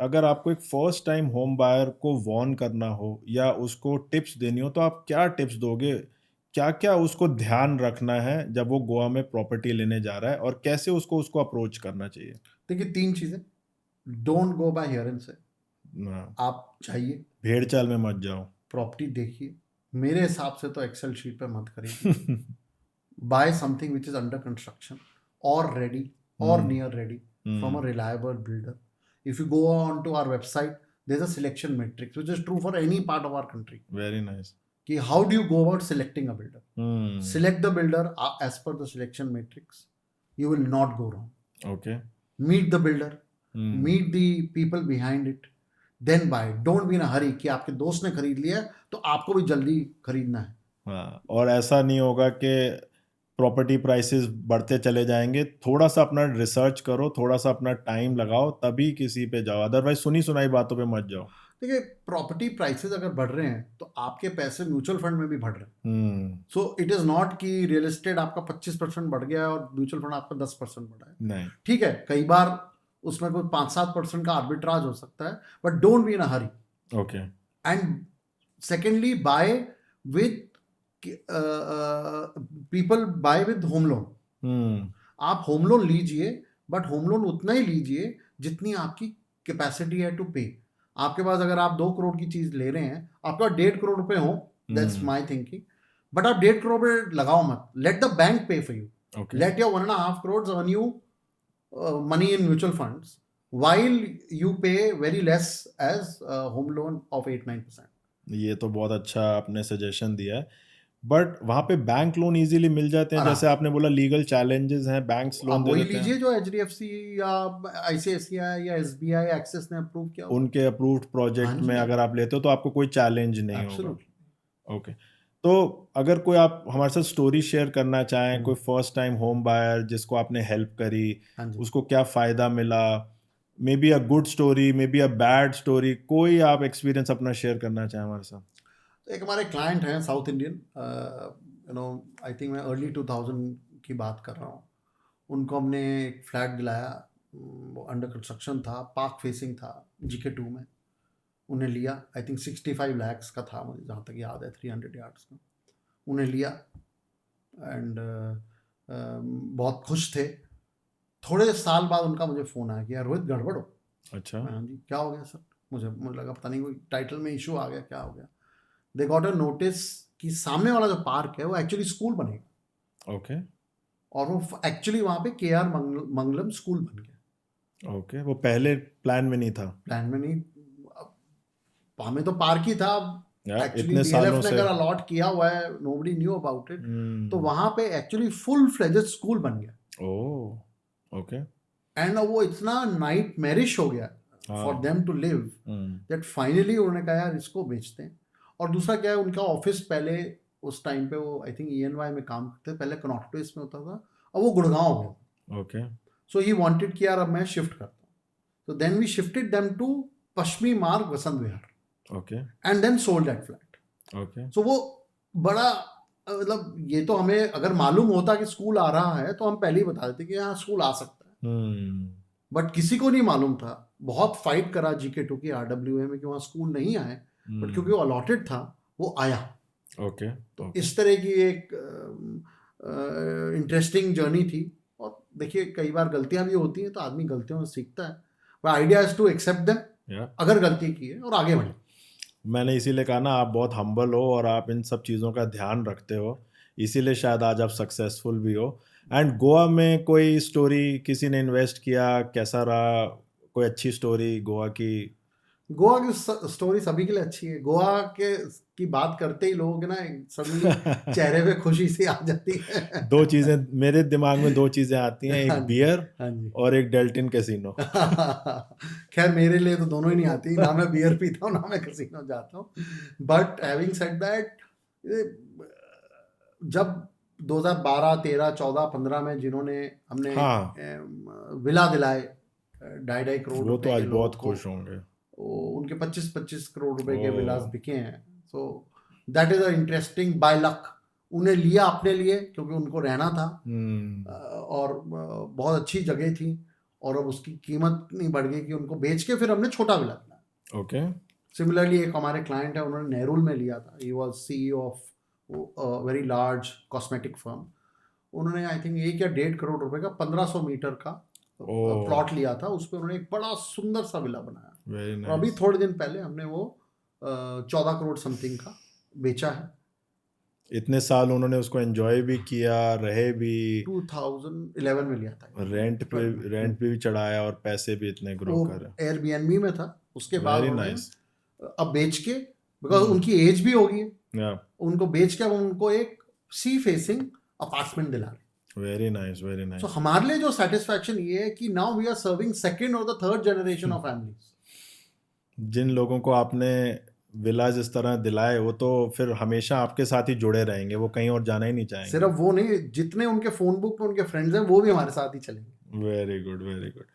अगर आपको एक फर्स्ट टाइम होम बायर को वार्न करना हो या उसको टिप्स देनी हो, तो आप क्या टिप्स दोगे? क्या-क्या उसको ध्यान रखना है जब वो गोवा में प्रॉपर्टी लेने जा रहा है और कैसे उसको उसको अप्रोच करना चाहिए? देखिए 3 चीज़ें, don't go by hear and say. हाँ, आप जाइए, भेड़-चाल में मत जाओ। प्रॉपर्टी देखिए। मेरे हिसाब से तो एक्सेल शीट पे मत खरीदिए। Buy something which is under construction और ready or hmm, near ready from a hmm, reliable builder. If you go on to our website, there's a selection matrix which is true for any part of our country. Very nice. कि how do you go about selecting a builder? Hmm, Select the builder as per the selection matrix. You will not go wrong. Okay. Meet the builder, hmm, meet the people behind it, then buy. Don't be in a hurry कि आपके दोस्त ने खरीद लिया है तो आपको भी जल्दी खरीदना है। हाँ, और ऐसा नहीं होगा कि प्रॉपर्टी प्राइसेस बढ़ते चले जाएँगे। थोड़ा-सा अपना रिसर्च करो, थोड़ा-सा अपना टाइम लगाओ, तभी किसी पे जाओ, अदरवाइज़ सुनी-सुनाई बातों पे मत जाओ। देखिए प्रॉपर्टी प्राइसेस अगर बढ़ रहे हैं तो आपके पैसे म्यूचुअल फंड में भी बढ़ रहे हैं। हुँ, सो इट इज़ नॉट कि रियल एस्टेट आपका 25% बढ़ गया है और म्यूचुअल फंड आपका 10% बढ़ा है। नहीं। ठीक है, कई बार उसमें कोई 5-7% का आर्बिट्राज हो सकता है, but don't be in a hurry. Okay. And secondly buy with people buy with home loan. Hmm, आप होम लोन लीजिए, बट होम लोन उतना ही लीजिए जितनी आपकी कैपेसिटी है टू पे। आपके पास अगर आप 2 करोड़ की चीज ले रहे हैं, आपके पास 1.5 करोड़ रुपए हो, that's hmm, my thinking, but आप 1.5 करोड़ पे लगाओ मत। लेट द बैंक पे for you. Okay. Let your 1.5 crore earn you money in mutual funds while you pay very less as a home loan of 8-9%. ये तो बहुत अच्छा आपने सजेशन दिया है। बट वहाँ पे बैंक लोन ईज़िली मिल जाते हैं, आराम जैसे आपने बोला लीगल चैलेंजेज़ हैं, बैंक्स आप लोन दे वही देते हैं। लीजिए जो HDFC या ICICI या SBI एक्सिस ने अप्रूव किया हुआ है। उनके अप्रूव्ड हाँ प्रोजेक्ट में जी, हाँ अगर आप लेते हो तो आपको कोई चैलेंज नहीं होगा। एब्सोल्युटली। ओके। तो अगर कोई आप हमारे साथ स्टोरी शेयर करना चाहें, हम्म, कोई फर्स्ट टाइम होम बायर जिसको आपने हेल्प करी, हाँ जी। उसको क्या फ़ायदा मिला? May be a good story, may be a bad story, कोई आप एक्सपीरियंस अपना शेयर करना चाहें हमारे साथ? तो एक हमारे क्लाइंट हैं south Indian, you know, I think मैं अर्ली 2000 की बात कर रहा हूँ। उनको हमने एक फ्लैट दिलाया, वो अंडर कंस्ट्रक्शन था, पार्क फेसिंग था, GK2 में। उन्हें लिया, आई थिंक 65 lakhs का था, मुझे जहाँ तक याद है, 300 yards का। उन्हें लिया एंड बहुत खुश थे। थोड़े साल बाद उनका मुझे फ़ोन आया कि यार रोहित गड़बड़ हो। अच्छा। मैं, हाँ जी, क्या हो गया सर? मुझे लगा पता नहीं कोई टाइटल में इशू आ गया, क्या हो गया। दे गॉट अ नोटिस कि सामने वाला जो पार्क है वो एक्चुअली स्कूल बनेगा, ओके, और वो एक्चुअली वहाँ पे KR मंगलम स्कूल बन गया। ओके। वो पहले प्लान में नहीं था। प्लान में नहीं, हमें तो पार्क ही था। या एक्चुअली इतने DLF सालों ने से। अगर अलॉट किया हुआ है, नोबडी न्यू अबाउट इट। तो हुँ, वहाँ पे एक्चुअली फुल फ्लेजेड स्कूल बन गया। ओह! ओके। एंड वो इतना नाइट मैरिश हो गया फॉर हाँ, देम टू लिव, हुँ, दैट फाइनली उन्होंने कहा यार इसको बेचते हैं। और दूसरा क्या है, उनका ऑफिस पहले उस टाइम पे वो आई थिंक ENY में काम करते थे, पहले कनॉट प्लेस में होता था, और वो गुड़गांव हो गया। ओके, सो ही वांटेड कि यार अब मैं शिफ्ट करता हूँ। तो then we shifted them to Paschimi Marg Vasant Vihar, okay, and then sold that flat. Okay. So वो बड़ा मतलब, ये तो हमें अगर मालूम होता कि स्कूल आ रहा है तो हम पहले ही बता देते कि हाँ स्कूल आ सकता है, हुँ, बट किसी को नहीं मालूम था। बहुत फाइट करा GK2 की RWA में कि वहाँ स्कूल नहीं आए, बट क्योंकि हुँ, वो अलॉटेड था, वो आया। ओके, तो ओके। इस तरह की एक इंटरेस्टिंग जर्नी थी। और देखिए कई बार गलतियां भी होती हैं, तो आदमी गलतियों से सीखता है। But idea is to accept them, या अगर गलती की है, और आगे बढ़े। मैंने इसीलिए कहा ना आप बहुत हम्बल हो और आप इन सब चीज़ों का ध्यान रखते हो, इसीलिए शायद आज आप सक्सेसफुल भी हो। एंड गोवा में कोई स्टोरी किसी ने इन्वेस्ट किया, कैसा रहा? कोई अच्छी स्टोरी गोवा की? गोवा की स्टोरी सभी के लिए अच्छी है। गोवा के की बात करते ही लोगों के ना सडनली चेहरे पे खुशी सी आ जाती है। 2 चीज़ें मेरे दिमाग में 2 चीज़ें आती हैं, हाँ एक जी, बियर हाँ जी। और एक डेल्टिन कैसीनो। खैर मेरे लिए तो दोनों ही नहीं आती, ना मैं बियर पीता हूँ ना मैं कैसीनो जाता हूँ। बट हैविंग सेड दैट, जब 2012, 13, 14, 15 में जिन्होंने हमने हाँ, विला दिलाए 2.5 करोड़ वो तो रुपए के आज लोगों बहुत को, खुश होंगे। उनके 25-25 करोड़ रुपए के विलास ओह! बिके हैं। So that is a interesting by luck. उन्हें लिया अपने लिए क्योंकि उनको रहना था, हुँ, और बहुत अच्छी जगह थी। और अब उसकी कीमत इतनी बढ़ गई कि उनको बेच के फिर हमने छोटा विला बनाया। ओके। सिमिलरली एक हमारे क्लाइंट है, उन्होंने नेहरू में लिया था। He was CEO of very large cosmetic firm. उन्होंने आई थिंक 1 या 1.5 करोड़ रुपए का 1500 मीटर का ओह, प्लॉट लिया था। उस पर उन्होंने एक बड़ा सुंदर सा विला बनाया। वेरी और अभी नाइस। थोड़े दिन पहले हमने वो 14 करोड़ समथिंग का बेचा है। इतने साल उन्होंने उसको एंजॉय भी किया, रहे भी, 2011 में लिया था, रेंट पे 12 में। रेंट पे भी चढ़ाया और पैसे भी इतने ग्रो वो करे। एयरबीएनबी में था। उसके बाद वेरी उन्होंने नाइस। अब बेच के, बिकॉज उनकी एज भी होगी, या, उनको बेच के अब उनको एक सी फेसिंग अपार्टमेंट दिला रहे। Very nice, very so nice. हमारे लिए जो सेटिस्फैक्शन ये है कि now we are serving second और the third generation of families. जिन लोगों को आपने विलाज इस तरह दिलाए, वो तो फिर हमेशा आपके साथ ही जुड़े रहेंगे, वो कहीं और जाना ही नहीं चाहेंगे। सिर्फ वो नहीं, जितने उनके फोन बुक में उनके फ्रेंड्स हैं वो भी हमारे साथ ही चलेंगे। Very good, very good.